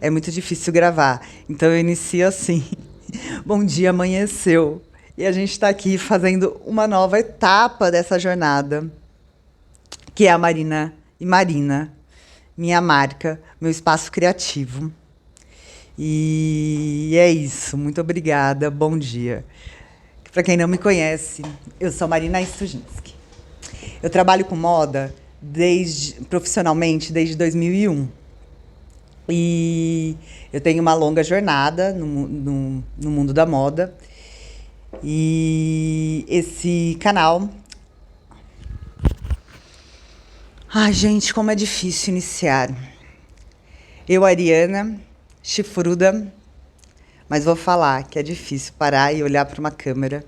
é muito difícil gravar. Então eu inicio assim. Bom dia, amanheceu. E a gente está aqui fazendo uma nova etapa dessa jornada, que é a Marina e Marina, minha marca, meu espaço criativo. E é isso. Muito obrigada. Bom dia. Para quem não me conhece, eu sou Marina Stujinski. Eu trabalho com moda profissionalmente desde 2001. E eu tenho uma longa jornada no mundo da moda. E esse canal... Ai, gente, como é difícil iniciar. Eu, Ariana, chifruda, mas vou falar que é difícil parar e olhar para uma câmera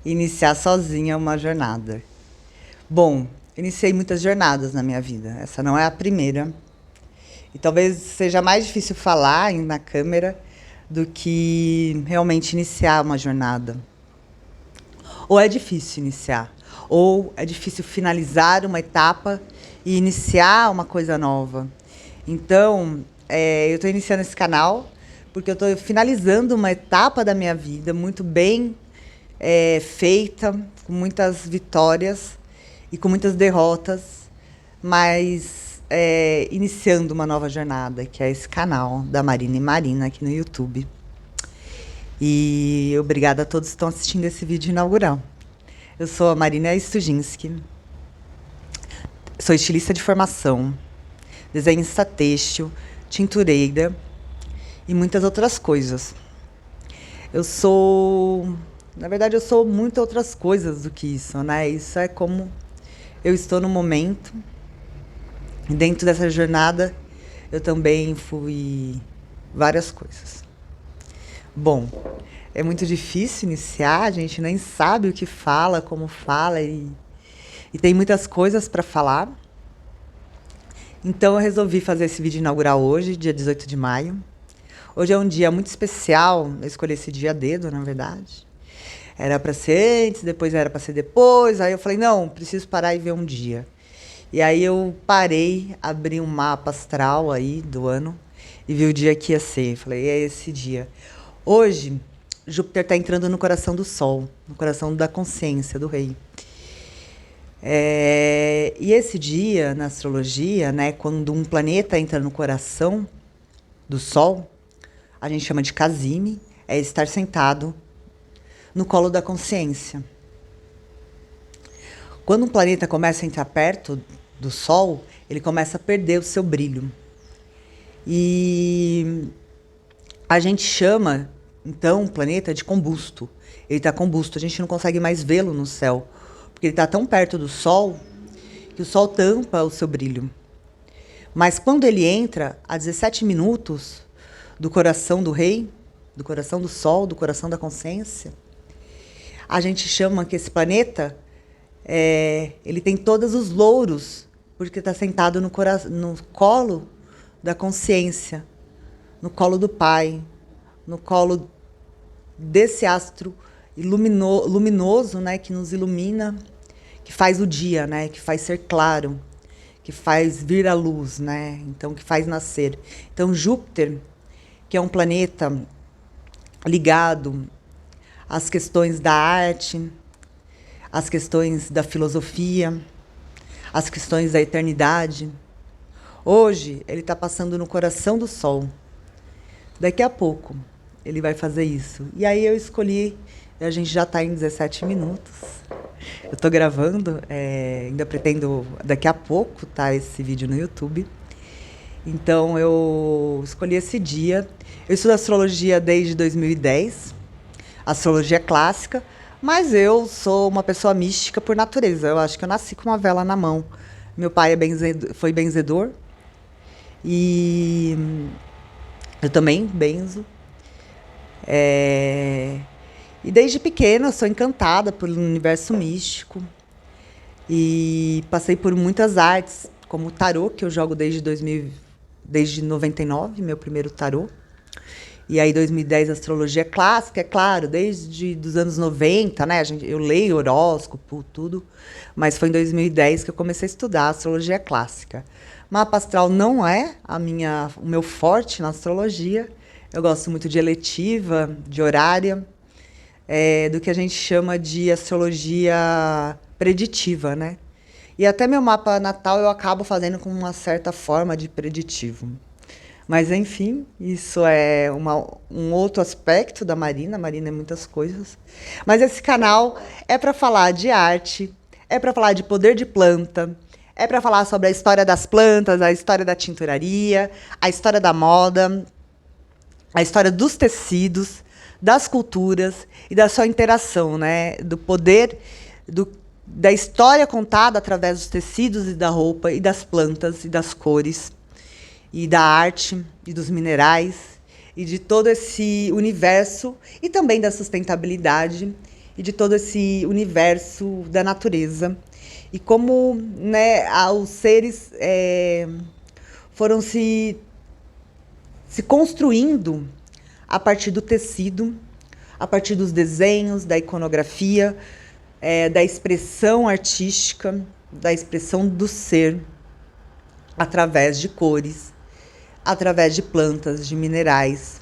e iniciar sozinha uma jornada. Bom, iniciei muitas jornadas na minha vida. Essa não é a primeira. E talvez seja mais difícil falar na câmera do que realmente iniciar uma jornada. Ou é difícil iniciar, ou é difícil finalizar uma etapa e iniciar uma coisa nova. Então, eu estou iniciando esse canal porque eu estou finalizando uma etapa da minha vida muito bem feita, com muitas vitórias e com muitas derrotas, mas iniciando uma nova jornada, que é esse canal da Marina e Marina aqui no YouTube. E obrigada a todos que estão assistindo esse vídeo inaugural. Eu sou a Marina Stujinski, sou estilista de formação, desenhista têxtil, tintureira e muitas outras coisas. Na verdade, eu sou muitas outras coisas do que isso, né? Isso é como eu estou no momento. E dentro dessa jornada, eu também fui várias coisas. Bom, é muito difícil iniciar, a gente nem sabe o que fala, como fala, e tem muitas coisas para falar. Então eu resolvi fazer esse vídeo inaugural hoje, dia 18 de maio. Hoje é um dia muito especial, eu escolhi esse dia a dedo, na verdade. Era para ser antes, depois era para ser depois, aí eu falei, não, preciso parar e ver um dia. E aí eu parei, abri um mapa astral aí do ano e vi o dia que ia ser. Falei, é esse dia. Hoje, Júpiter está entrando no coração do Sol, no coração da consciência do rei. E esse dia, na astrologia, né, quando um planeta entra no coração do Sol, a gente chama de casime, é estar sentado no colo da consciência. Quando um planeta começa a entrar perto do Sol, ele começa a perder o seu brilho. E a gente chama, então, o planeta de combusto. Ele está combusto, a gente não consegue mais vê-lo no céu, porque ele está tão perto do Sol que o Sol tampa o seu brilho. Mas quando ele entra a 17 minutos do coração do rei, do coração do Sol, do coração da consciência, a gente chama que esse planeta, ele tem todos os louros, porque está sentado no colo da consciência, no colo do Pai, no colo desse astro luminoso, né, que nos ilumina, que faz o dia, né, que faz ser claro, que faz vir a luz, né, então que faz nascer. Então Júpiter, que é um planeta ligado às questões da arte, às questões da filosofia, às questões da eternidade. Hoje ele está passando no coração do Sol. Daqui a pouco ele vai fazer isso. E aí eu escolhi, a gente já está em 17 minutos. Eu estou gravando, ainda pretendo daqui a pouco esse vídeo no YouTube. Então eu escolhi esse dia. Eu estudo astrologia desde 2010, astrologia clássica, mas eu sou uma pessoa mística por natureza. Eu acho que eu nasci com uma vela na mão. Meu pai foi benzedor e eu também benzo. E desde pequena eu sou encantada pelo universo místico e passei por muitas artes, como o tarô, que eu jogo desde 99, meu primeiro tarô. E aí 2010 astrologia clássica, é claro, desde os anos 90, né? Eu leio horóscopo, tudo, mas foi em 2010 que eu comecei a estudar astrologia clássica. Mapa astral não é o meu forte na astrologia. Eu gosto muito de eletiva, de horária, do que a gente chama de astrologia preditiva, né? E até meu mapa natal eu acabo fazendo com uma certa forma de preditivo. Mas, enfim, isso é um outro aspecto da Marina. A Marina é muitas coisas. Mas esse canal é para falar de arte, é para falar de poder de planta, é para falar sobre a história das plantas, a história da tinturaria, a história da moda, a história dos tecidos, das culturas e da sua interação, né? Do poder da história contada através dos tecidos e da roupa e das plantas e das cores e da arte e dos minerais e de todo esse universo e também da sustentabilidade e de todo esse universo da natureza e como, né, os seres foram se construindo a partir do tecido, a partir dos desenhos, da iconografia, da expressão artística, da expressão do ser, através de cores, através de plantas, de minerais,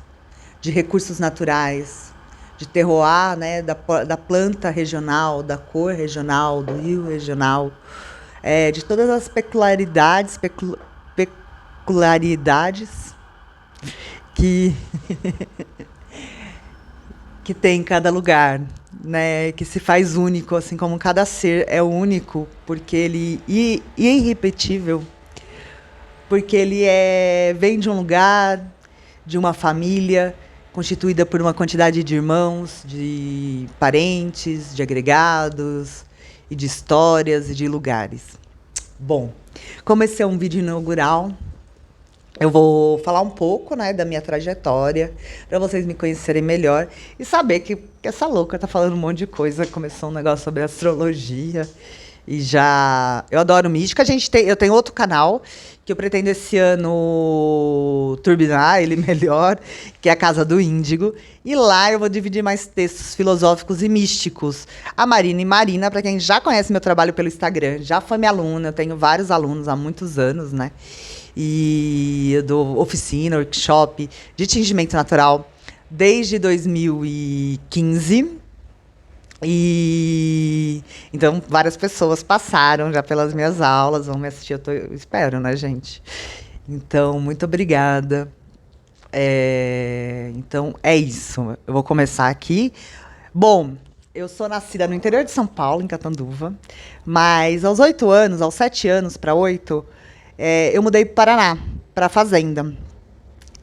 de recursos naturais, de terroir, né, da planta regional, da cor regional, do rio regional, de todas as peculiaridades que que tem em cada lugar, né, que se faz único, assim como cada ser é único, porque ele e irrepetível, porque ele vem de um lugar, de uma família constituída por uma quantidade de irmãos, de parentes, de agregados, e de histórias e de lugares. Bom, como esse é um vídeo inaugural, eu vou falar um pouco, né, da minha trajetória, para vocês me conhecerem melhor e saber que essa louca tá falando um monte de coisa. Começou um negócio sobre astrologia e já... Eu adoro mística. Eu tenho outro canal que eu pretendo esse ano turbinar ele melhor, que é a Casa do Índigo. E lá eu vou dividir mais textos filosóficos e místicos. A Marina e Marina, para quem já conhece meu trabalho pelo Instagram, já foi minha aluna, eu tenho vários alunos há muitos anos, né? E eu dou oficina, workshop de tingimento natural desde 2015. E então várias pessoas passaram já pelas minhas aulas, vão me assistir, eu espero, né, gente? Então, muito obrigada. Então, é isso. Eu vou começar aqui. Bom, eu sou nascida no interior de São Paulo, em Catanduva, mas aos 8 anos, aos 7 anos para 8, eu mudei para o Paraná, para a fazenda.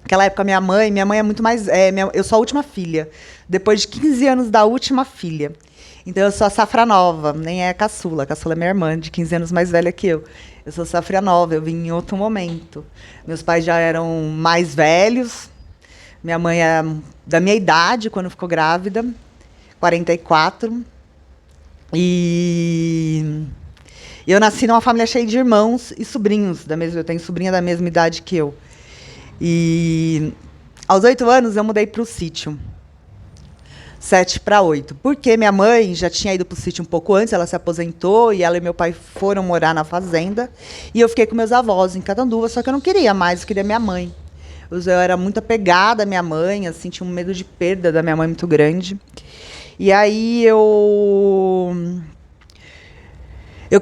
Naquela época, minha mãe é muito mais... eu sou a última filha, depois de 15 anos da última filha. Então, eu sou a safra nova, nem é a caçula. A caçula é minha irmã, de 15 anos mais velha que eu. Eu sou safra nova, eu vim em outro momento. Meus pais já eram mais velhos. Minha mãe é da minha idade, quando ficou grávida, 44. E eu nasci numa família cheia de irmãos e sobrinhos. Eu tenho sobrinha da mesma idade que eu. E aos 8 anos, eu mudei para o sítio. 7 para 8. Porque minha mãe já tinha ido para o sítio um pouco antes, ela se aposentou e ela e meu pai foram morar na fazenda. E eu fiquei com meus avós em Catanduva, só que eu não queria mais, eu queria minha mãe. Eu era muito apegada à minha mãe, assim, tinha um medo de perda da minha mãe muito grande. E aí eu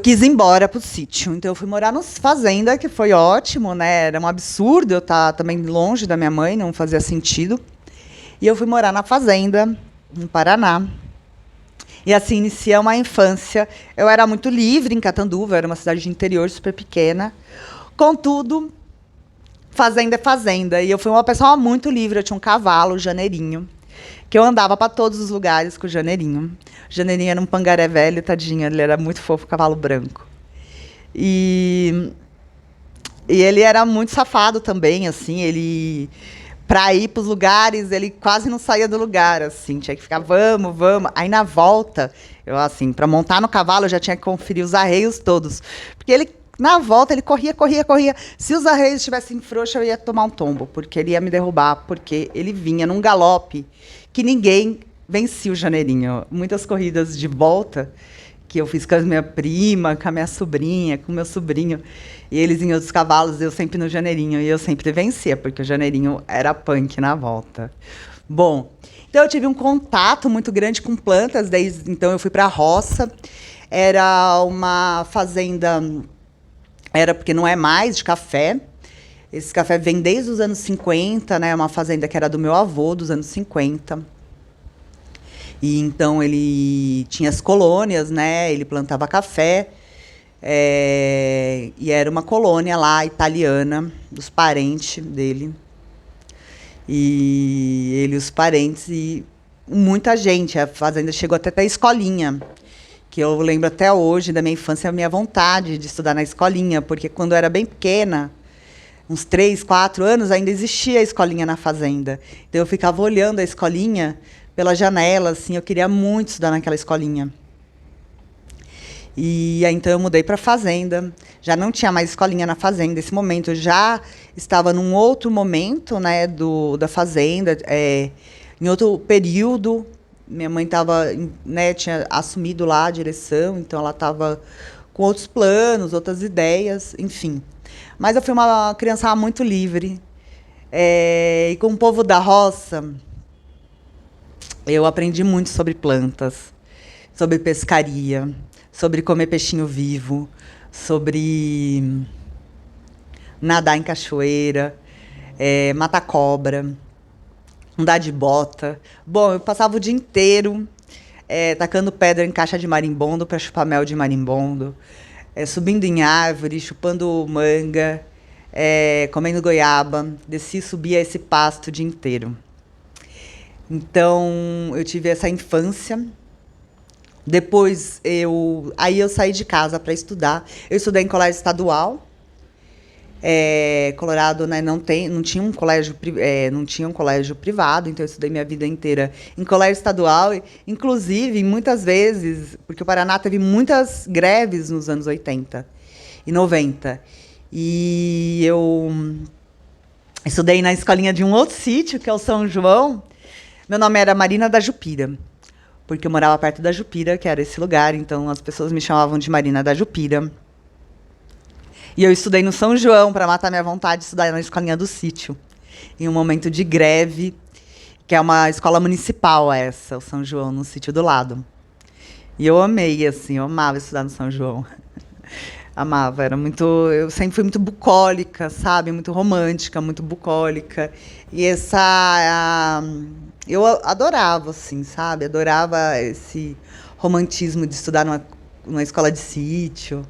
quis ir embora para o sítio. Então eu fui morar na fazenda, que foi ótimo, né? Era um absurdo eu estar também longe da minha mãe, não fazia sentido. E eu fui morar na fazenda, no Paraná. E assim inicia uma infância. Eu era muito livre em Catanduva, era uma cidade de interior super pequena. Contudo, fazenda é fazenda. E eu fui uma pessoa muito livre. Eu tinha um cavalo, Janeirinho, que eu andava para todos os lugares com o Janeirinho. O Janeirinho era um pangaré velho, tadinho. Ele era muito fofo, cavalo branco. E ele era muito safado também, assim. Ele... Para ir para os lugares, ele quase não saía do lugar, assim, tinha que ficar, vamos. Aí, na volta, eu, assim, para montar no cavalo, eu já tinha que conferir os arreios todos. Porque ele, na volta, ele corria. Se os arreios estivessem frouxos, eu ia tomar um tombo, porque ele ia me derrubar, porque ele vinha num galope que ninguém vencia o Janeirinho. Muitas corridas de volta que eu fiz com a minha prima, com a minha sobrinha, com o meu sobrinho. E eles em outros cavalos, eu sempre no janeirinho. E eu sempre vencia, porque o janeirinho era punk na volta. Bom, então eu tive um contato muito grande com plantas, desde então eu fui para a roça. Era uma fazenda, era porque não é mais de café. Esse café vem desde os anos 50, né? Uma fazenda que era do meu avô, dos anos 50. E então ele tinha as colônias, né? Ele plantava café. E era uma colônia lá italiana, dos parentes dele. E ele e os parentes e muita gente. A fazenda chegou até ter escolinha, que eu lembro até hoje da minha infância, a minha vontade de estudar na escolinha, porque quando eu era bem pequena, uns 3, 4 anos, ainda existia a escolinha na fazenda. Então eu ficava olhando a escolinha pela janela, assim, eu queria muito estudar naquela escolinha. E aí, então eu mudei para a fazenda. Já não tinha mais escolinha na fazenda nesse momento. Eu já estava num outro momento, né, da fazenda, em outro período. Minha mãe estava, né, tinha assumido lá a direção, então ela estava com outros planos, outras ideias, enfim. Mas eu fui uma criança muito livre. E com o povo da roça, eu aprendi muito sobre plantas, sobre pescaria, sobre comer peixinho vivo, sobre nadar em cachoeira, matar cobra, andar de bota. Bom, eu passava o dia inteiro tacando pedra em caixa de marimbondo para chupar mel de marimbondo, subindo em árvore, chupando manga, comendo goiaba. Descia e subia esse pasto o dia inteiro. Então, eu tive essa infância. Depois, eu saí de casa para estudar. Eu estudei em colégio estadual. Colorado, né, não tinha um colégio privado, então eu estudei minha vida inteira em colégio estadual, inclusive, muitas vezes, porque o Paraná teve muitas greves nos anos 80 e 90. E eu estudei na escolinha de um outro sítio, que é o São João. Meu nome era Marina da Jupira, porque eu morava perto da Jupira, que era esse lugar, então as pessoas me chamavam de Marina da Jupira. E eu estudei no São João, para matar minha vontade de estudar na escolinha do sítio, em um momento de greve, que é uma escola municipal essa, o São João, no sítio do lado. E eu amei, assim, eu amava estudar no São João. Amava, eu sempre fui muito bucólica, sabe? Muito romântica, muito bucólica. E eu adorava, assim, sabe? Adorava esse romantismo de estudar numa escola de sítio,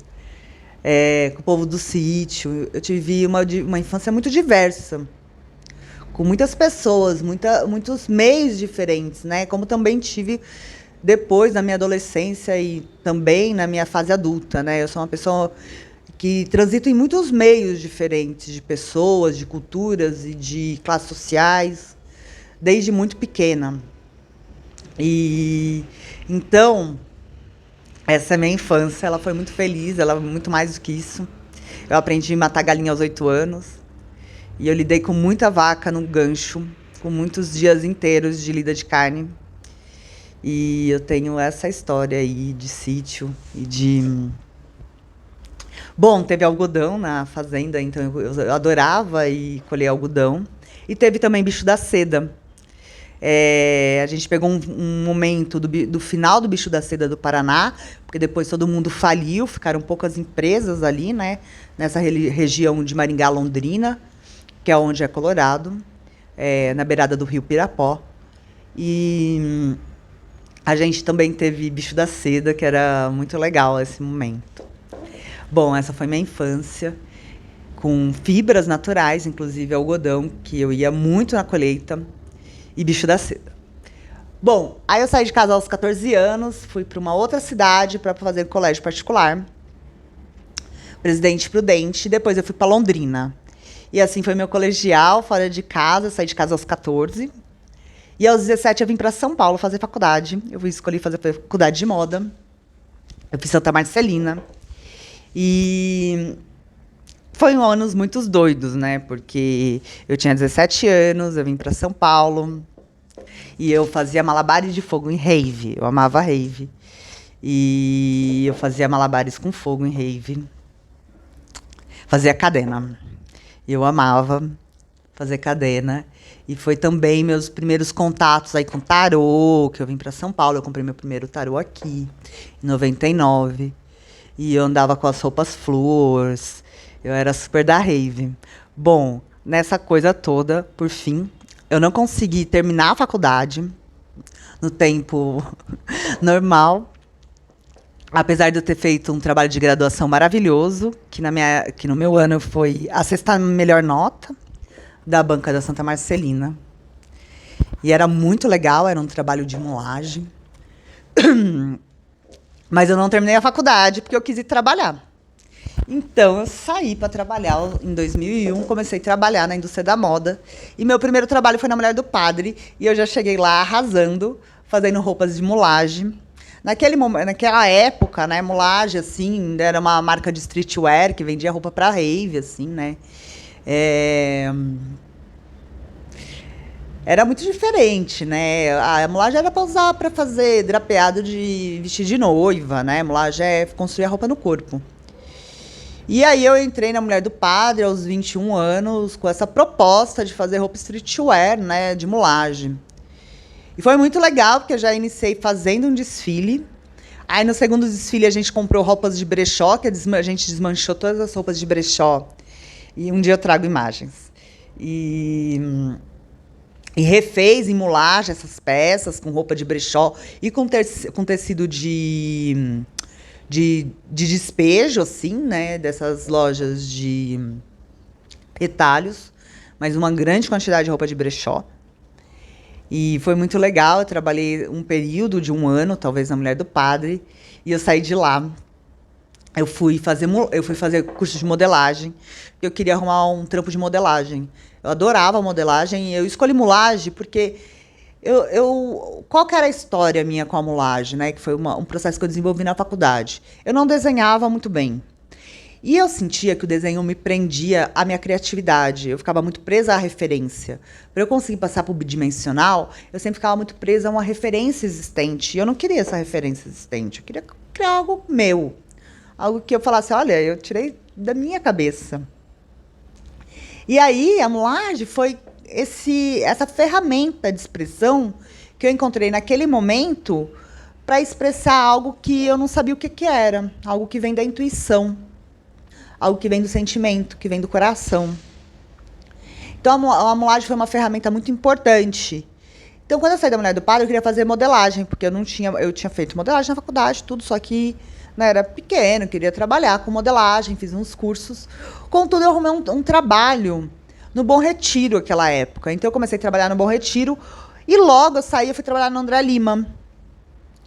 com o povo do sítio. Eu tive uma infância muito diversa, com muitas pessoas, muitos meios diferentes, né? Como também tive depois na minha adolescência e também na minha fase adulta, né? Eu sou uma pessoa que transita em muitos meios diferentes de pessoas, de culturas e de classes sociais, desde muito pequena. E então, essa minha infância, ela foi muito feliz, ela foi muito mais do que isso. Eu aprendi a matar galinha aos 8 anos e eu lidei com muita vaca no gancho, com muitos dias inteiros de lida de carne. E eu tenho essa história aí de sítio e de... Bom, teve algodão na fazenda, então eu adorava ir colher algodão. E teve também bicho da seda. A gente pegou um momento do final do bicho da seda do Paraná, porque depois todo mundo faliu, ficaram poucas empresas ali, né? Nessa região de Maringá, Londrina, que é onde é Colorado, na beirada do rio Pirapó. E... a gente também teve bicho da seda, que era muito legal esse momento. Bom, essa foi minha infância, com fibras naturais, inclusive algodão, que eu ia muito na colheita, e bicho da seda. Bom, aí eu saí de casa aos 14 anos, fui para uma outra cidade para fazer colégio particular, Presidente Prudente, e depois eu fui para Londrina. E assim foi meu colegial, fora de casa, saí de casa aos 14. E aos 17 eu vim para São Paulo fazer faculdade. Eu escolhi fazer faculdade de moda. Eu fiz Santa Marcelina. E foi anos muito doidos, né? Porque eu tinha 17 anos, eu vim para São Paulo. E eu fazia malabares de fogo em rave. Eu amava rave. E eu fazia malabares com fogo em rave. Fazia cadena. Eu amava fazer cadena. E foi também meus primeiros contatos aí com tarô, que eu vim para São Paulo. Eu comprei meu primeiro tarô aqui, em 99. E eu andava com as roupas flores. Eu era super da rave. Bom, nessa coisa toda, por fim, eu não consegui terminar a faculdade no tempo normal. Apesar de eu ter feito um trabalho de graduação maravilhoso, que no meu ano foi a sexta melhor nota da banca da Santa Marcelina. E era muito legal, era um trabalho de moagem. Mas eu não terminei a faculdade porque eu quis ir trabalhar. Então, eu saí para trabalhar em 2001, comecei a trabalhar na indústria da moda. E meu primeiro trabalho foi na Mulher do Padre. E eu já cheguei lá arrasando, fazendo roupas de mulagem. Naquela época, né, mulagem, assim, era uma marca de streetwear que vendia roupa para rave, assim, né? Era muito diferente, né? A mulagem era para usar para fazer drapeado de vestido de noiva, né? A mulagem é construir a roupa no corpo. E aí eu entrei na Mulher do Padre aos 21 anos com essa proposta de fazer roupa streetwear, né, de mulagem. E foi muito legal, porque eu já iniciei fazendo um desfile. Aí, no segundo desfile, a gente comprou roupas de brechó, que a gente desmanchou todas as roupas de brechó. E um dia eu trago imagens. E refez em mulagem essas peças, com roupa de brechó e com tecido de despejo, assim, né? Dessas lojas de retalhos. Mas uma grande quantidade de roupa de brechó. E foi muito legal, eu trabalhei um período de um ano, talvez, na Mulher do Padre, e eu saí de lá. Eu fui fazer curso de modelagem, porque eu queria arrumar um trampo de modelagem. Eu adorava modelagem, e eu escolhi mulagem porque qual que era a história minha com a mulagem, né? Que foi um processo que eu desenvolvi na faculdade. Eu não desenhava muito bem. E eu sentia que o desenho me prendia à minha criatividade. Eu ficava muito presa à referência. Para eu conseguir passar para o bidimensional, eu sempre ficava muito presa a uma referência existente. E eu não queria essa referência existente. Eu queria criar algo meu. Algo que eu falasse, olha, eu tirei da minha cabeça. E aí, a mulagem foi essa ferramenta de expressão que eu encontrei naquele momento para expressar algo que eu não sabia o que era. Algo que vem da intuição. Algo que vem do sentimento, que vem do coração. Então, a mulagem foi uma ferramenta muito importante. Então, quando eu saí da Mulher do Padre, eu queria fazer modelagem, porque eu tinha feito modelagem na faculdade, tudo, só que, né, era pequeno, queria trabalhar com modelagem, fiz uns cursos. Contudo, eu arrumei um trabalho no Bom Retiro, naquela época. Então, eu comecei a trabalhar no Bom Retiro, e logo eu saí, eu fui trabalhar no André Lima.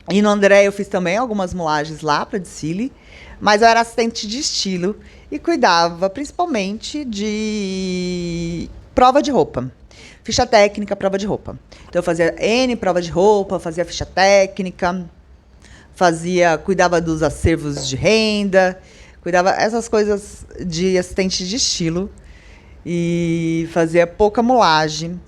E no André eu fiz também algumas molagens lá para desfile, mas eu era assistente de estilo e cuidava principalmente de prova de roupa. Ficha técnica, prova de roupa. Então eu fazia N prova de roupa, fazia ficha técnica, cuidava dos acervos de renda, cuidava essas coisas de assistente de estilo e fazia pouca molagem,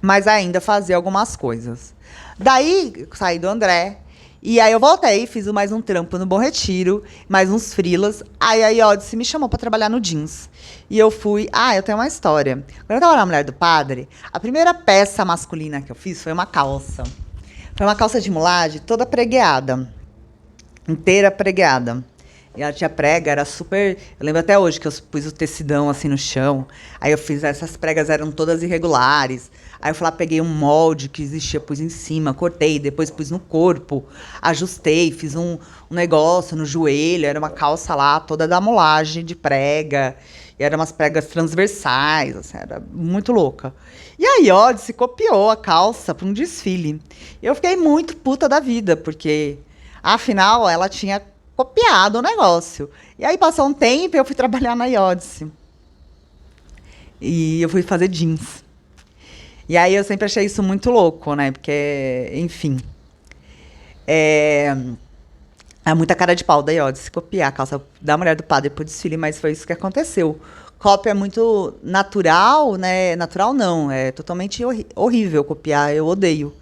mas ainda fazia algumas coisas. Daí, saí do André, e aí eu voltei, fiz mais um trampo no Bom Retiro, mais uns freelas. Aí a Iodice me chamou para trabalhar no jeans. E eu fui... eu tenho uma história. Quando eu estava na Mulher do Padre, a primeira peça masculina que eu fiz foi uma calça. Foi uma calça de mulagem toda pregueada. Inteira pregueada. E ela tinha prega, era super... Eu lembro até hoje que eu pus o tecidão assim no chão. Aí eu fiz... Essas pregas eram todas irregulares. Aí eu fui lá, peguei um molde que existia, pus em cima, cortei, depois pus no corpo, ajustei, fiz um negócio no joelho. Era uma calça lá, toda da molagem de prega. E eram umas pregas transversais, assim, era muito louca. E a Iodice copiou a calça para um desfile. Eu fiquei muito puta da vida, porque, afinal, ela tinha copiado o negócio. E aí passou um tempo e eu fui trabalhar na Iodice. E eu fui fazer jeans. E aí eu sempre achei isso muito louco, né? Porque, enfim. É muita cara de pau da Iodice copiar a calça da Mulher do Padre pro desfile, mas foi isso que aconteceu. Cópia é muito natural, né? Natural não, é totalmente horrível copiar, eu odeio.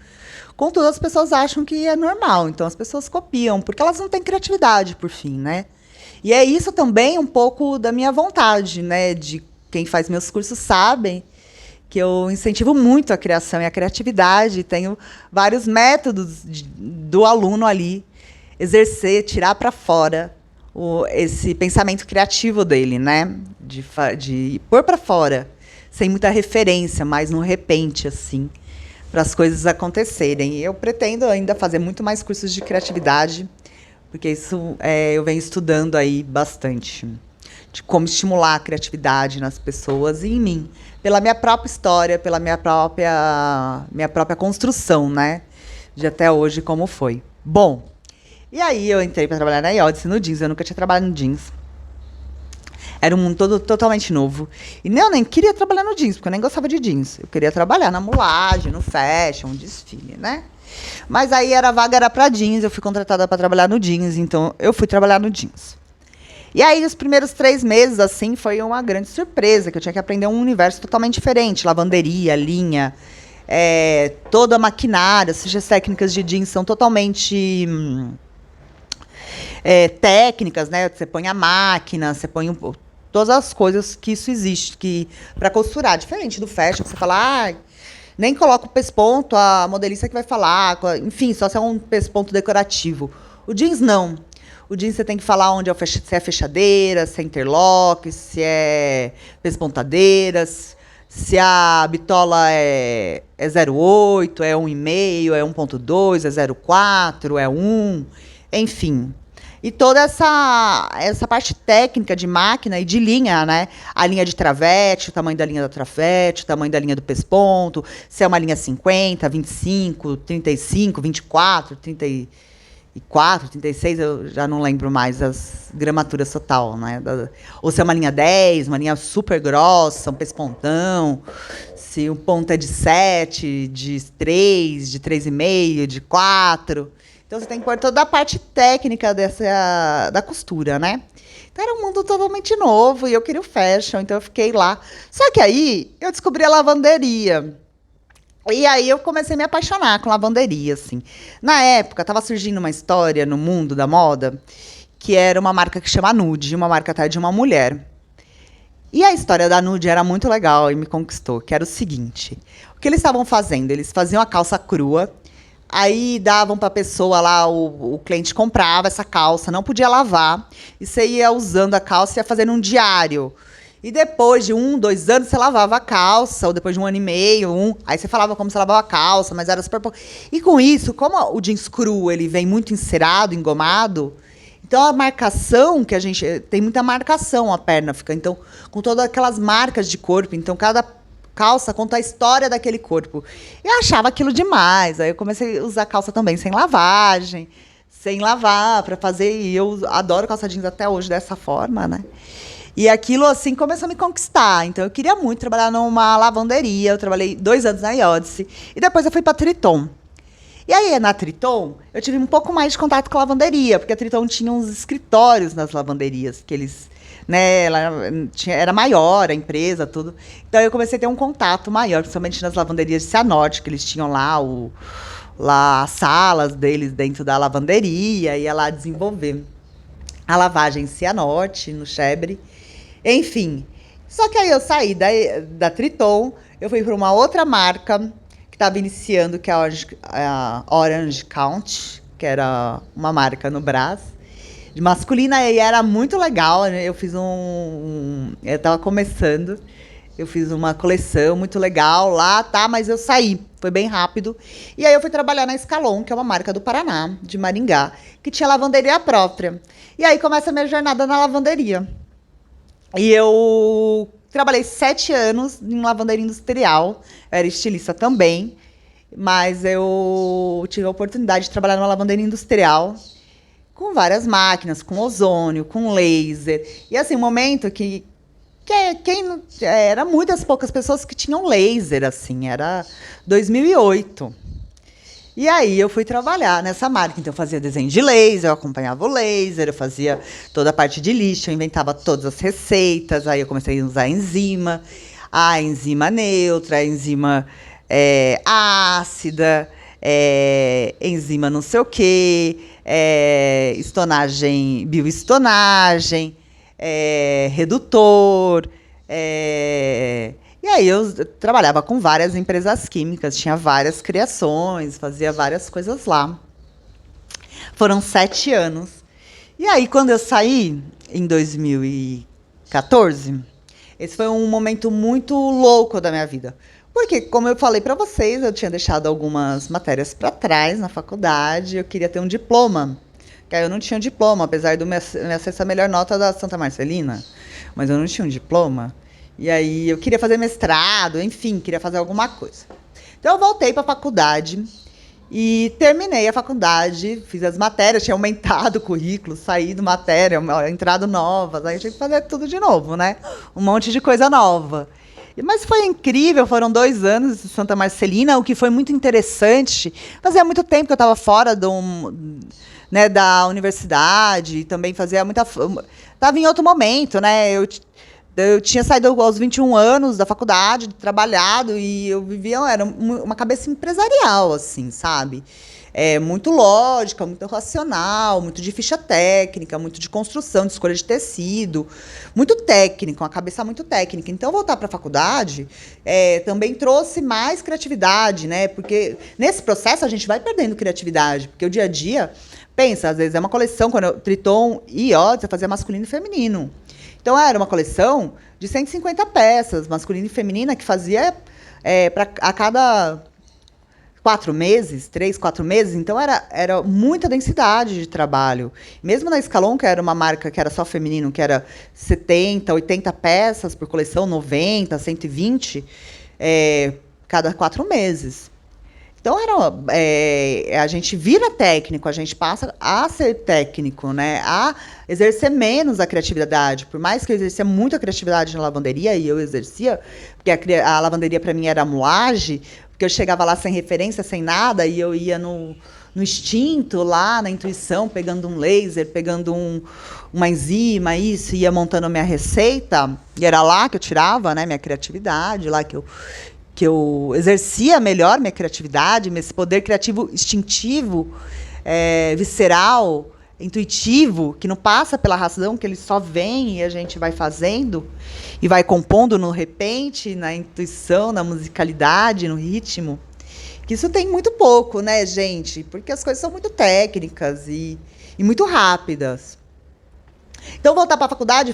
Contudo, as pessoas acham que é normal, então as pessoas copiam, porque elas não têm criatividade, por fim, né? E é isso também um pouco da minha vontade, né? De quem faz meus cursos sabem que eu incentivo muito a criação e a criatividade, tenho vários métodos do aluno ali exercer, tirar para fora esse pensamento criativo dele, né? De pôr para fora, sem muita referência, mas no repente, assim, para as coisas acontecerem. E eu pretendo ainda fazer muito mais cursos de criatividade, porque isso eu venho estudando aí bastante, de como estimular a criatividade nas pessoas e em mim, pela minha própria história, pela minha própria construção, né? De até hoje como foi. Bom, e aí eu entrei para trabalhar na Iodice no jeans, eu nunca tinha trabalhado no jeans. Era um mundo todo totalmente novo. E eu nem queria trabalhar no jeans, porque eu nem gostava de jeans. Eu queria trabalhar na mulagem, no fashion, desfile, né? Mas aí a vaga era para jeans, eu fui contratada para trabalhar no jeans, então eu fui trabalhar no jeans. E aí, os primeiros 3 meses, assim, foi uma grande surpresa, que eu tinha que aprender um universo totalmente diferente. Lavanderia, linha, toda a maquinária, as técnicas de jeans são totalmente técnicas, né? Você põe a máquina, você põe todas as coisas que isso existe que para costurar. Diferente do fashion, que você fala, nem coloca o pesponto, a modelista que vai falar, enfim, só se é um pesponto decorativo. O jeans, não. O jeans você tem que falar onde se é fechadeira, se é interlock, se é pespontadeiras, se a bitola é 0,8, é 1,5, é 1,2, é 0,4, é 1, enfim. E toda essa parte técnica de máquina e de linha, né? A linha de travete, o tamanho da linha da travete, o tamanho da linha do pesponto, se é uma linha 50, 25, 35, 24, 34, 36, eu já não lembro mais as gramaturas total, né? Ou se é uma linha 10, uma linha super grossa, um pespontão, se o ponto é de 7, de 3, de 3,5, de 4. Então você tem que pôr toda a parte técnica da costura, né? Então era um mundo totalmente novo e eu queria o fashion, então eu fiquei lá. Só que aí eu descobri a lavanderia. E aí eu comecei a me apaixonar com lavanderia, assim. Na época, estava surgindo uma história no mundo da moda, que era uma marca que chama Nude, uma marca até de uma mulher. E a história da Nude era muito legal e me conquistou, que era o seguinte. O que eles estavam fazendo? Eles faziam a calça crua, aí davam para a pessoa lá, o cliente comprava essa calça, não podia lavar, e você ia usando a calça e ia fazendo um diário. E depois de 1, 2 anos, você lavava a calça, ou depois de 1 ano e meio, aí você falava como você lavava a calça, mas era super pouco. E com isso, como o jeans cru ele vem muito encerado, engomado, então a marcação que a gente... Tem muita marcação a perna, fica então com todas aquelas marcas de corpo. Então cada calça conta a história daquele corpo. Eu achava aquilo demais. Aí eu comecei a usar calça também sem lavagem, sem lavar, para fazer. E eu adoro calça jeans até hoje dessa forma, né? E aquilo, assim, começou a me conquistar. Então, eu queria muito trabalhar numa lavanderia. Eu trabalhei 2 anos na Iodice. E depois eu fui para a Triton. E aí, na Triton, eu tive um pouco mais de contato com a lavanderia. Porque a Triton tinha uns escritórios nas lavanderias. Que eles, né, era maior a empresa, tudo. Então, eu comecei a ter um contato maior. Principalmente nas lavanderias de Cianorte, que eles tinham lá as salas deles dentro da lavanderia. Ia lá desenvolver a lavagem em Cianorte, no Chebre. Enfim, só que aí eu saí da Triton, eu fui para uma outra marca que estava iniciando, que é a Orange Count, que era uma marca no Brás, de masculina, e era muito legal, né? Eu fiz eu estava começando, eu fiz uma coleção muito legal lá, tá? Mas eu saí, foi bem rápido. E aí eu fui trabalhar na Escalon, que é uma marca do Paraná, de Maringá, que tinha lavanderia própria. E aí começa a minha jornada na lavanderia. E eu trabalhei 7 anos em lavanderia industrial. Eu era estilista também, mas eu tive a oportunidade de trabalhar numa lavanderia industrial com várias máquinas, com ozônio, com laser. E assim, um momento era muitas poucas pessoas que tinham laser, assim, era 2008. E aí eu fui trabalhar nessa marca. Então eu fazia desenho de laser, eu acompanhava o laser, eu fazia toda a parte de lixo, eu inventava todas as receitas. Aí eu comecei a usar a enzima neutra, a enzima ácida, enzima não sei o quê, estonagem, bioestonagem, redutor. E aí eu trabalhava com várias empresas químicas, tinha várias criações, fazia várias coisas lá. Foram 7 anos. E aí, quando eu saí, em 2014, esse foi um momento muito louco da minha vida. Porque, como eu falei para vocês, eu tinha deixado algumas matérias para trás na faculdade, eu queria ter um diploma. Que aí eu não tinha um diploma, apesar de eu ser a melhor nota da Santa Marcelina. Mas eu não tinha um diploma. E aí eu queria fazer mestrado, enfim, queria fazer alguma coisa. Então eu voltei para a faculdade e terminei a faculdade, fiz as matérias, tinha aumentado o currículo, saído matéria, entrado novas, aí eu tinha que fazer tudo de novo, né? Um monte de coisa nova. Mas foi incrível, foram 2 anos de Santa Marcelina, o que foi muito interessante. Fazia muito tempo que eu estava fora né, da universidade, também fazia muita... Estava em outro momento, né? Eu tinha saído aos 21 anos da faculdade, trabalhado, e eu vivia, era uma cabeça empresarial, assim, sabe? Muito lógica, muito racional, muito de ficha técnica, muito de construção, de escolha de tecido, muito técnico, uma cabeça muito técnica. Então, voltar para a faculdade também trouxe mais criatividade, né? Porque nesse processo a gente vai perdendo criatividade, porque o dia a dia, pensa, às vezes é uma coleção, Triton e Odyssey, fazia masculino e feminino. Então, era uma coleção de 150 peças, masculina e feminina, que fazia a cada 4 meses, 3, 4 meses. Então, era muita densidade de trabalho. Mesmo na Escalon, que era uma marca que era só feminino, que era 70, 80 peças por coleção, 90, 120, cada 4 meses. Então, a gente vira técnico, a gente passa a ser técnico, né? A exercer menos a criatividade. Por mais que eu exercia muito a criatividade na lavanderia, e eu exercia, porque a lavanderia para mim era a moagem, porque eu chegava lá sem referência, sem nada, e eu ia no instinto, lá na intuição, pegando um laser, pegando uma enzima, isso, ia montando a minha receita, e era lá que eu tirava, né, minha criatividade, lá que eu exercia melhor minha criatividade, esse poder criativo instintivo, visceral, intuitivo, que não passa pela razão, que ele só vem e a gente vai fazendo e vai compondo no repente, na intuição, na musicalidade, no ritmo. Que isso tem muito pouco, né, gente? Porque as coisas são muito técnicas e muito rápidas. Então, voltar para a faculdade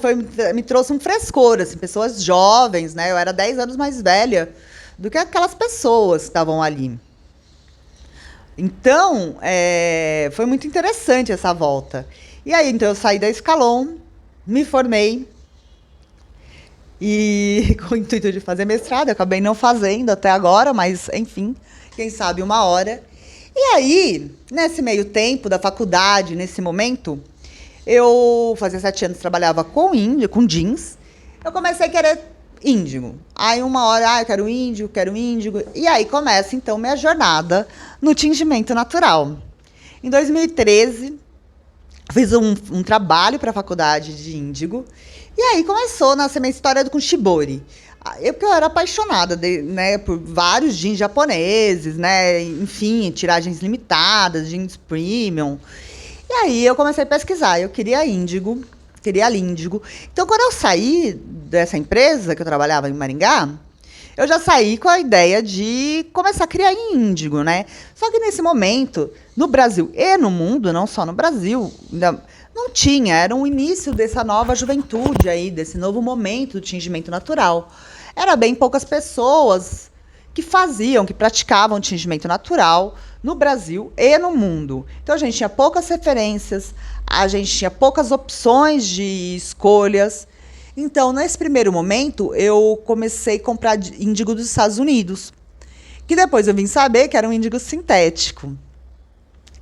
me trouxe um frescor, assim, pessoas jovens, né? Eu era 10 anos mais velha do que aquelas pessoas que estavam ali. Então, foi muito interessante essa volta. E aí, então, eu saí da Escalon, me formei, e com o intuito de fazer mestrado, eu acabei não fazendo até agora, mas, enfim, quem sabe uma hora. E aí, nesse meio tempo da faculdade, nesse momento, eu fazia 7 anos, trabalhava com jeans, eu comecei a querer índigo. Aí uma hora, eu quero índigo. E aí começa, então, minha jornada no tingimento natural. Em 2013, fiz um trabalho para a faculdade de índigo. E aí começou a nascer minha história com shibori. Porque eu era apaixonada né, por vários jeans japoneses, né? Enfim, tiragens limitadas, jeans premium. E aí eu comecei a pesquisar. Eu queria índigo. Queria líndigo. Então, quando eu saí dessa empresa que eu trabalhava em Maringá, eu já saí com a ideia de começar a criar índigo, né? Só que nesse momento, no Brasil e no mundo, não só no Brasil, ainda não tinha, era o início dessa nova juventude aí, desse novo momento do tingimento natural. Era bem poucas pessoas que praticavam tingimento natural no Brasil e no mundo. Então, a gente tinha poucas referências, a gente tinha poucas opções de escolhas. Então, nesse primeiro momento, eu comecei a comprar índigo dos Estados Unidos, que depois eu vim saber que era um índigo sintético.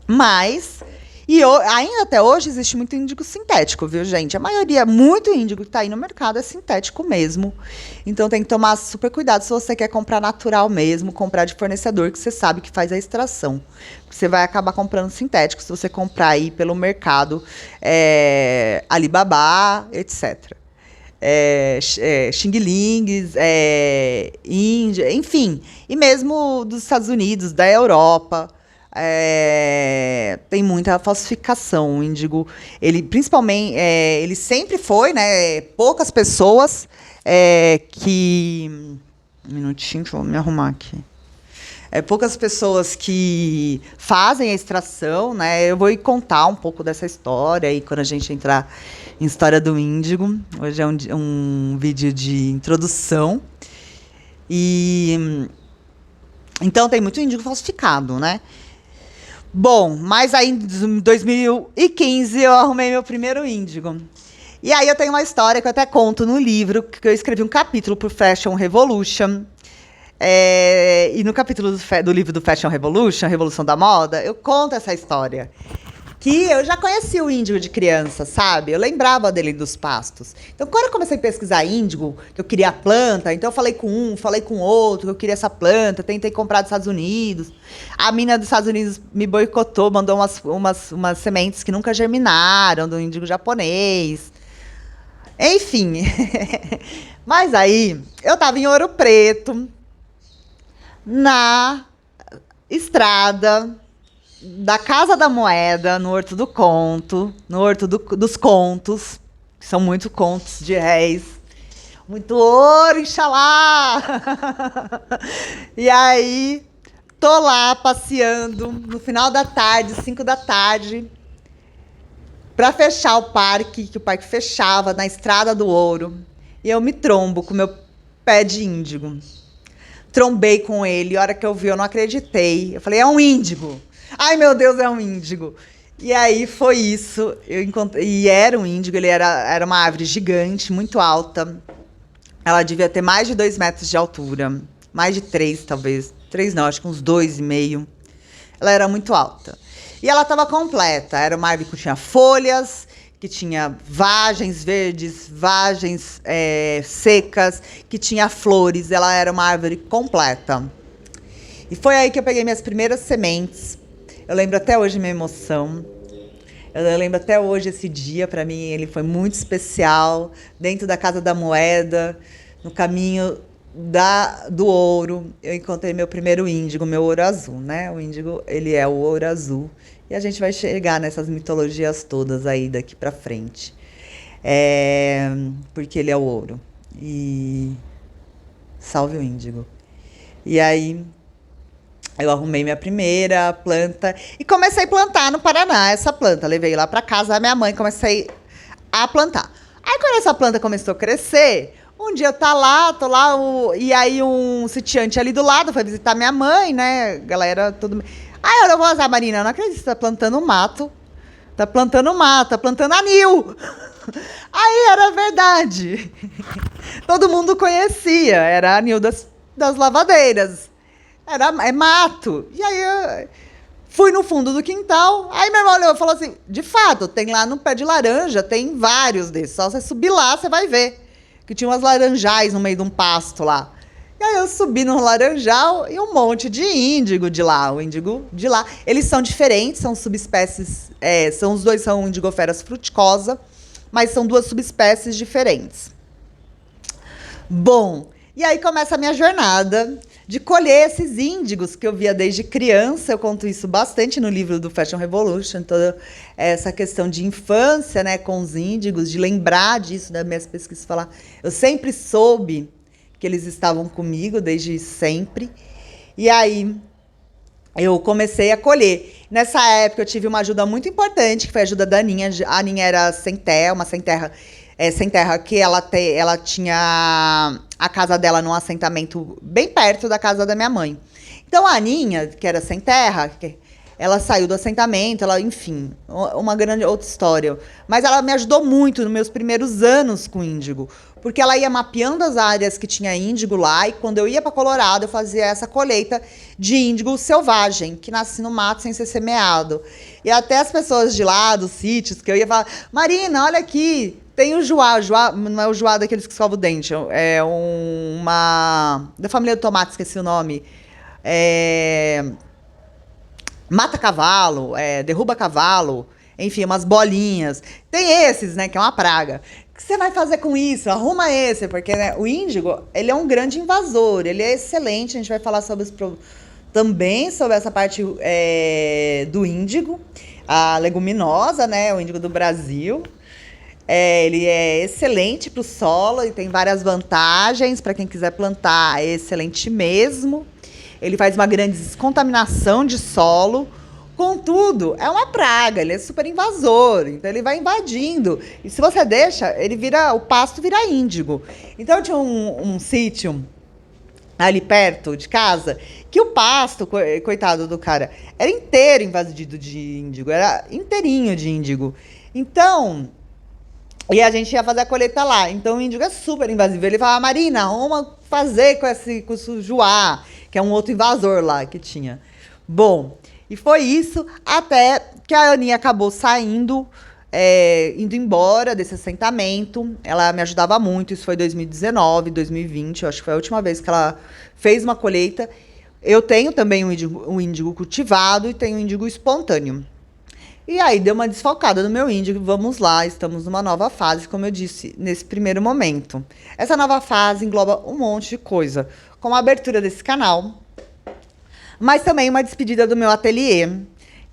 Mas, ainda até hoje, existe muito índigo sintético, viu, gente? A maioria, muito índigo que está aí no mercado é sintético mesmo. Então, tem que tomar super cuidado se você quer comprar natural mesmo, comprar de fornecedor que você sabe que faz a extração. Você vai acabar comprando sintético se você comprar aí pelo mercado, Alibaba, etc. Xing Lings, Índia, enfim. E mesmo dos Estados Unidos, da Europa. tem muita falsificação. O índigo, ele principalmente, ele sempre foi, né? Poucas pessoas que... Um minutinho, deixa eu me arrumar aqui. Poucas pessoas que fazem a extração, né? Eu vou contar um pouco dessa história aí quando a gente entrar em história do índigo. Hoje é um vídeo de introdução. Então tem muito índigo falsificado, né? Bom, mas aí em 2015 eu arrumei meu primeiro índigo. E aí eu tenho uma história que eu até conto no livro, que eu escrevi um capítulo para o Fashion Revolution. E no capítulo do livro do Fashion Revolution, Revolução da Moda, eu conto essa história. Que eu já conhecia o índigo de criança, sabe? Eu lembrava dele dos pastos. Então, quando eu comecei a pesquisar índigo, que eu queria a planta, então eu falei com um, falei com outro, que eu queria essa planta, tentei comprar dos Estados Unidos. A mina dos Estados Unidos me boicotou, mandou umas sementes que nunca germinaram, do índigo japonês. Enfim. Mas aí, eu tava em Ouro Preto, na estrada da Casa da Moeda, no Horto do Conto, no Horto dos Contos, que são muitos contos de réis. Muito ouro, Inxalá! E aí, tô lá passeando no final da tarde, 5 da tarde, para fechar o parque, que o parque fechava na Estrada do Ouro. E eu me trombo com meu pé de índigo. Trombei com ele, a hora que eu vi, eu não acreditei. Eu falei, é um índigo. Ai, meu Deus, é um índigo. E aí foi isso. Eu encontrei, e era um índigo, ele era uma árvore gigante, muito alta. Ela devia ter mais de 2 metros de altura. Mais de 3, talvez. 3 não, acho que uns 2,5. Ela era muito alta. E ela estava completa. Era uma árvore que tinha folhas, que tinha vagens verdes, vagens secas, que tinha flores. Ela era uma árvore completa. E foi aí que eu peguei minhas primeiras sementes. Eu lembro até hoje minha emoção. Eu lembro até hoje esse dia, para mim, ele foi muito especial. Dentro da Casa da Moeda, no caminho do ouro, eu encontrei meu primeiro índigo, meu ouro azul, né? O índigo, ele é o ouro azul. E a gente vai chegar nessas mitologias todas aí daqui para frente. Porque ele é o ouro. E salve o índigo. E aí eu arrumei minha primeira planta e comecei a plantar no Paraná essa planta. Levei lá para casa da minha mãe, comecei a plantar. Aí quando essa planta começou a crescer, um dia tô lá, e aí um sitiante ali do lado foi visitar minha mãe, né? Galera, tudo. Aí eu vou usar, Marina, eu não acredito, você tá plantando mato. Tá plantando mato, tá plantando anil. Aí era verdade. Todo mundo conhecia, era anil das lavadeiras. É mato. E aí eu fui no fundo do quintal. Aí meu irmão olhou e falou assim: de fato, tem lá no pé de laranja, tem vários desses. Só você subir lá, você vai ver. Que tinha umas laranjais no meio de um pasto lá. E aí eu subi no laranjal e um monte de índigo de lá. O índigo de lá. Eles são diferentes, são subespécies. Os dois são Indigoferas fruticosa, mas são 2 subespécies diferentes. Bom, e aí começa a minha jornada de colher esses índigos que eu via desde criança. Eu conto isso bastante no livro do Fashion Revolution, toda essa questão de infância, né, com os índigos, de lembrar disso das minhas pesquisas, falar. Eu sempre soube que eles estavam comigo desde sempre. E aí eu comecei a colher. Nessa época eu tive uma ajuda muito importante, que foi a ajuda da Aninha. A Aninha era sem terra, uma sem terra. Sem terra, que ela tinha a casa dela num assentamento bem perto da casa da minha mãe. Então a Aninha, que era sem terra, ela saiu do assentamento, enfim, uma grande outra história. Mas ela me ajudou muito nos meus primeiros anos com índigo, porque ela ia mapeando as áreas que tinha índigo lá, e quando eu ia para Colorado, eu fazia essa colheita de índigo selvagem, que nasce no mato sem ser semeado. E até as pessoas de lá, dos sítios, que eu ia falar: Marina, olha aqui, tem o joá, não é o joá daqueles que escovam o dente, é uma... da família do tomate, esqueci o nome. Mata cavalo, derruba cavalo, enfim, umas bolinhas. Tem esses, né, que é uma praga. O que você vai fazer com isso? Arruma esse, porque, né, o índigo, ele é um grande invasor, ele é excelente, a gente vai falar sobre também sobre essa parte do índigo, a leguminosa, né? O índigo do Brasil. Ele é excelente para o solo e tem várias vantagens para quem quiser plantar. É excelente mesmo. Ele faz uma grande descontaminação de solo. Contudo, é uma praga, ele é super invasor, então ele vai invadindo. E se você deixa, o pasto vira índigo. Então tinha um sítio ali perto de casa, que o pasto, coitado do cara, era inteiro invadido de índigo, era inteirinho de índigo. Então, e a gente ia fazer a colheita lá. Então o índigo é super invasivo. Ele fala, Marina, vamos fazer com esse juá, que é um outro invasor lá que tinha. Bom, e foi isso até que a Aninha acabou saindo, indo embora desse assentamento. Ela me ajudava muito, isso foi 2019, 2020, eu acho que foi a última vez que ela fez uma colheita. Eu tenho também um índigo cultivado e tenho um índigo espontâneo. E aí deu uma desfalcada no meu índigo. Vamos lá, estamos numa nova fase, como eu disse, nesse primeiro momento. Essa nova fase engloba um monte de coisa, como a abertura desse canal, mas também uma despedida do meu ateliê,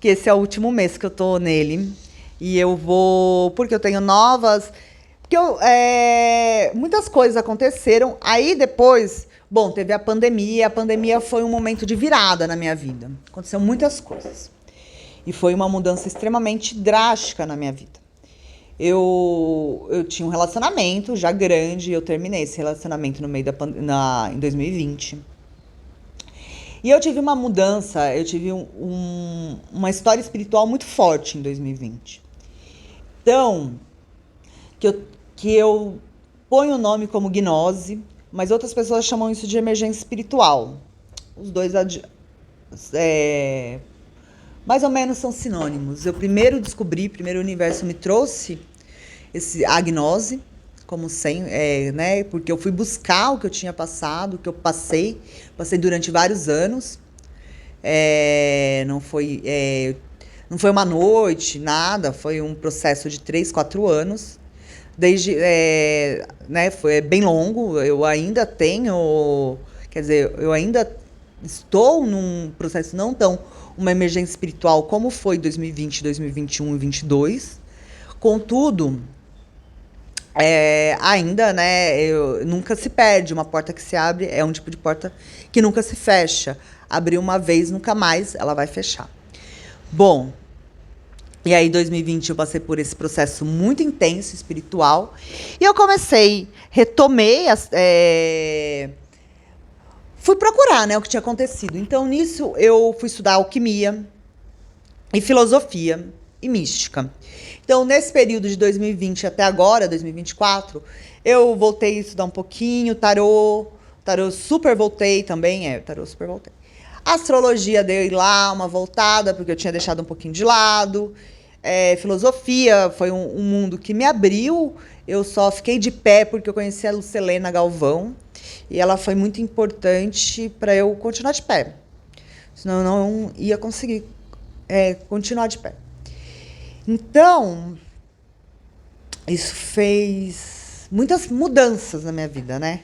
que esse é o último mês que eu tô nele. E eu vou... Porque eu tenho novas... Porque muitas coisas aconteceram. Aí depois... Bom, teve a pandemia. A pandemia foi um momento de virada na minha vida. Aconteceu muitas coisas. E foi uma mudança extremamente drástica na minha vida. Eu tinha um relacionamento já grande. Eu terminei esse relacionamento no meio em 2020. E eu tive uma mudança, eu tive uma história espiritual muito forte em 2020. Então, que eu ponho o nome como gnose, mas outras pessoas chamam isso de emergência espiritual. Os dois, mais ou menos, são sinônimos. Eu primeiro o universo me trouxe a gnose, como né? Porque eu fui buscar o que eu tinha passado, o que eu passei durante vários anos. Não foi uma noite, nada, foi um processo de 3, 4 anos. Né? Foi bem longo, eu ainda tenho, eu ainda estou num processo não tão uma emergência espiritual como foi 2020, 2021 e 2022. Contudo, ainda, né, nunca se perde. Uma porta que se abre é um tipo de porta que nunca se fecha. Abrir uma vez, nunca mais ela vai fechar. Bom, e aí em 2020 eu passei por esse processo muito intenso, espiritual, e eu retomei, fui procurar, né, o que tinha acontecido. Então, nisso, eu fui estudar alquimia e filosofia e mística. Então, nesse período de 2020 até agora, 2024, eu voltei a estudar um pouquinho, tarô super voltei também, tarô super voltei. A astrologia dei lá uma voltada, porque eu tinha deixado um pouquinho de lado. Filosofia foi um mundo que me abriu, eu só fiquei de pé porque eu conheci a Lucelena Galvão, e ela foi muito importante para eu continuar de pé, senão eu não ia conseguir continuar de pé. Então, isso fez muitas mudanças na minha vida, né?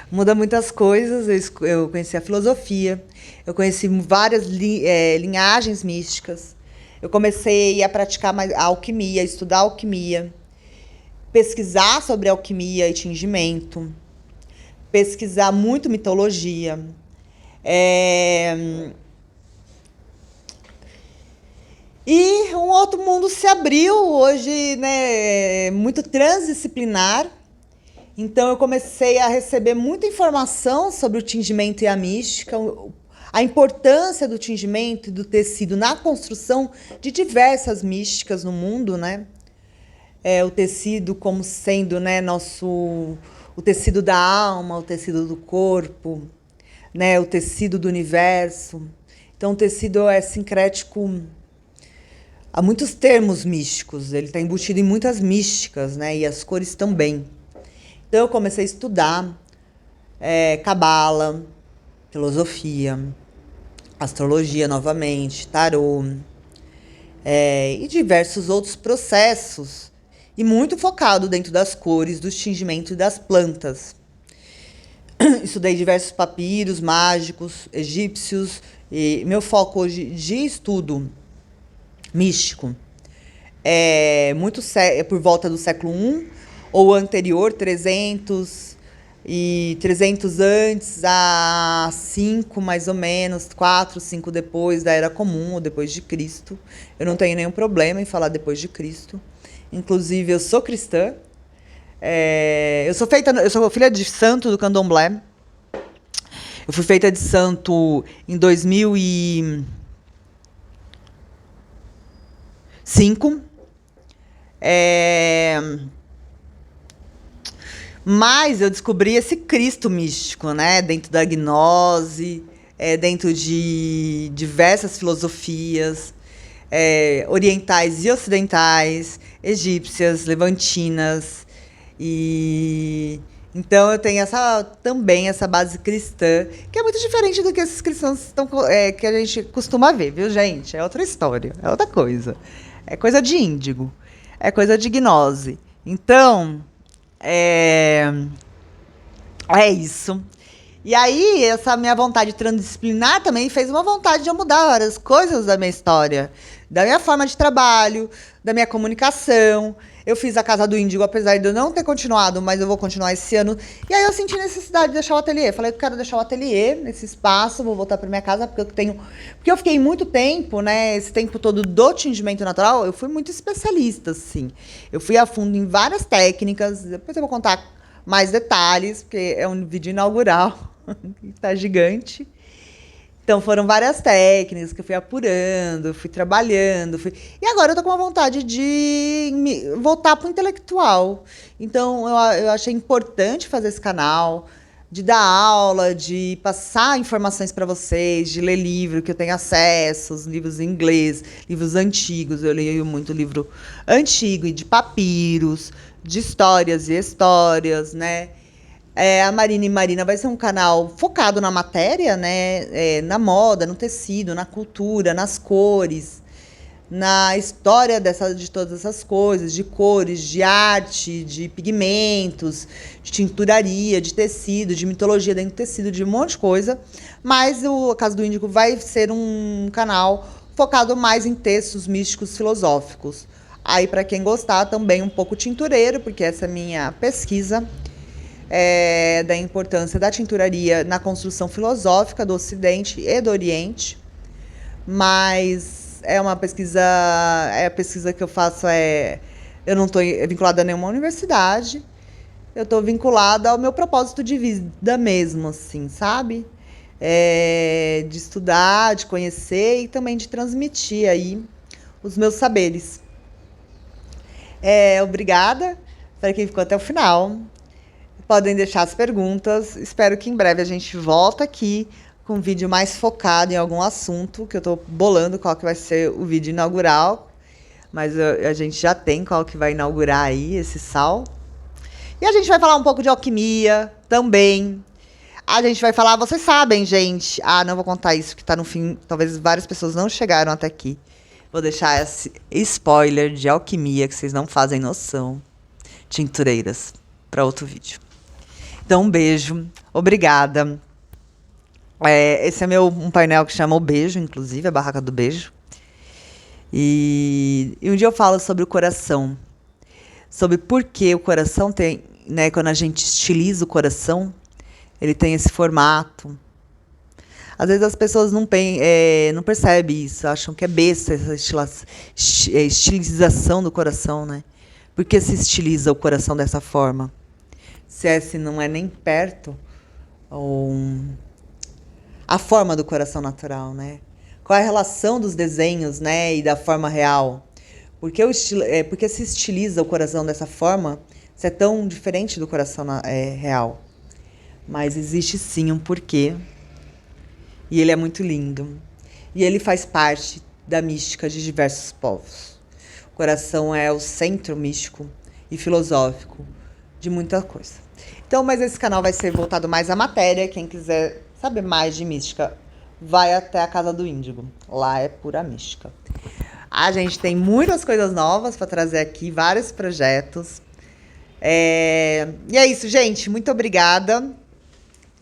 Muda muitas coisas. Eu conheci a filosofia, eu conheci várias linhagens místicas. Eu comecei a praticar mais a alquimia, estudar alquimia, pesquisar sobre alquimia e tingimento, pesquisar muito mitologia. E um outro mundo se abriu hoje, né, muito transdisciplinar. Então, eu comecei a receber muita informação sobre o tingimento e a mística, a importância do tingimento e do tecido na construção de diversas místicas no mundo, né? O tecido como sendo, né, o tecido da alma, o tecido do corpo, né, o tecido do universo. Então, o tecido é sincrético. Há muitos termos místicos, ele está embutido em muitas místicas, né? E as cores também. Então, eu comecei a estudar cabala, filosofia, astrologia novamente, tarô, e diversos outros processos, e muito focado dentro das cores, dos tingimentos e das plantas. Estudei diversos papiros mágicos, egípcios E meu foco hoje de estudo místico é muito é por volta do século I ou anterior, 300 e 300 antes a 5 mais ou menos, 4, 5 depois da Era Comum ou depois de Cristo. Eu não tenho nenhum problema em falar depois de Cristo. Inclusive, eu sou cristã. Eu sou filha de santo do Candomblé. Eu fui feita de santo em 2005. Mas eu descobri esse Cristo místico, né? Dentro da gnose, dentro de diversas filosofias, orientais e ocidentais, egípcias, levantinas. E então eu tenho também essa base cristã, que é muito diferente do que esses cristãos que a gente costuma ver, viu, gente? É outra história, é outra coisa. É coisa de índigo, é coisa de gnose. Então, é isso. E aí, essa minha vontade transdisciplinar também fez uma vontade de eu mudar várias coisas da minha história, da minha forma de trabalho, da minha comunicação. Eu fiz a Casa do Índigo, apesar de eu não ter continuado, mas eu vou continuar esse ano. E aí eu senti necessidade de deixar o ateliê. Falei que eu quero deixar o ateliê nesse espaço, vou voltar para minha casa, porque eu fiquei muito tempo, né? Esse tempo todo do tingimento natural, eu fui muito especialista, assim. Eu fui a fundo em várias técnicas, depois eu vou contar mais detalhes, porque é um vídeo inaugural, tá gigante. Então foram várias técnicas que eu fui apurando, fui trabalhando. E agora eu tô com uma vontade de voltar pro intelectual. Então eu achei importante fazer esse canal, de dar aula, de passar informações para vocês, de ler livro que eu tenho acesso, os livros em inglês, livros antigos. Eu leio muito livro antigo e de papiros, de histórias e histórias, né? A Marina e Marina vai ser um canal focado na matéria, né? Na moda, no tecido, na cultura, nas cores, na história de todas essas coisas, de cores, de arte, de pigmentos, de tinturaria, de tecido, de mitologia dentro do tecido, de um monte de coisa. Mas a Casa do Índigo vai ser um canal focado mais em textos místicos filosóficos. Aí, para quem gostar, também um pouco tintureiro, porque essa é a minha pesquisa. Da importância da tinturaria na construção filosófica do Ocidente e do Oriente, mas é uma pesquisa, a pesquisa que eu faço eu não estou vinculada a nenhuma universidade, eu estou vinculada ao meu propósito de vida mesmo, assim, sabe? De estudar, de conhecer e também de transmitir aí os meus saberes. Obrigada para quem ficou até o final. Podem deixar as perguntas. Espero que em breve a gente volta aqui com um vídeo mais focado em algum assunto, que eu estou bolando qual que vai ser o vídeo inaugural. Mas a gente já tem qual que vai inaugurar aí esse sal. E a gente vai falar um pouco de alquimia também. A gente vai falar, vocês sabem, gente. Não vou contar isso, que está no fim. Talvez várias pessoas não chegaram até aqui. Vou deixar esse spoiler de alquimia, que vocês não fazem noção. Tintureiras, para outro vídeo. Então, um beijo. Obrigada. Esse é um painel que chama O Beijo, inclusive, a Barraca do Beijo. E um dia eu falo sobre o coração. Sobre por que o coração tem, né, quando a gente estiliza o coração, ele tem esse formato. Às vezes as pessoas não percebem isso, acham que é besta essa estilização do coração, né? Por que se estiliza o coração dessa forma? Se não é nem perto a forma do coração natural, né? Qual é a relação dos desenhos, né, e da forma real? Porque se estiliza o coração dessa forma, se é tão diferente do coração real. Mas existe sim um porquê. E ele é muito lindo. E ele faz parte da mística de diversos povos. O coração é o centro místico e filosófico de muita coisa. Então, mas esse canal vai ser voltado mais à matéria. Quem quiser saber mais de mística, vai até a Casa do Índigo. Lá é pura mística. A gente tem muitas coisas novas para trazer aqui, vários projetos. E é isso, gente. Muito obrigada.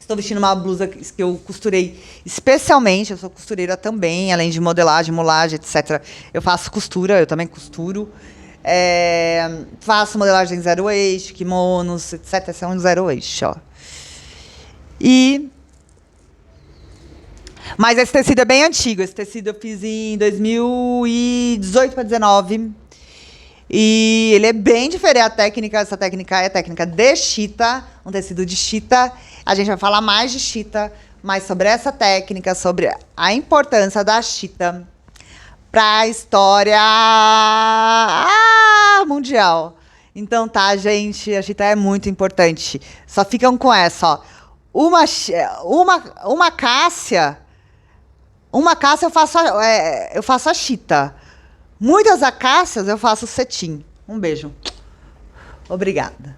Estou vestindo uma blusa que eu costurei especialmente. Eu sou costureira também, além de modelagem, molagem, etc. Eu faço costura, eu também costuro. Faço modelagem zero eixo, kimonos, etc. Esse é um zero eixo, ó. Mas esse tecido é bem antigo. Esse tecido eu fiz em 2018 para 2019. E ele é bem diferente. Essa técnica é a técnica de chita, um tecido de chita. A gente vai falar mais de chita, mais sobre essa técnica, sobre a importância da chita para a história mundial. Então tá, gente, a chita é muito importante. Só ficam com essa, ó. Uma cássia eu faço a chita. Muitas acácias eu faço cetim. Um beijo. Obrigada.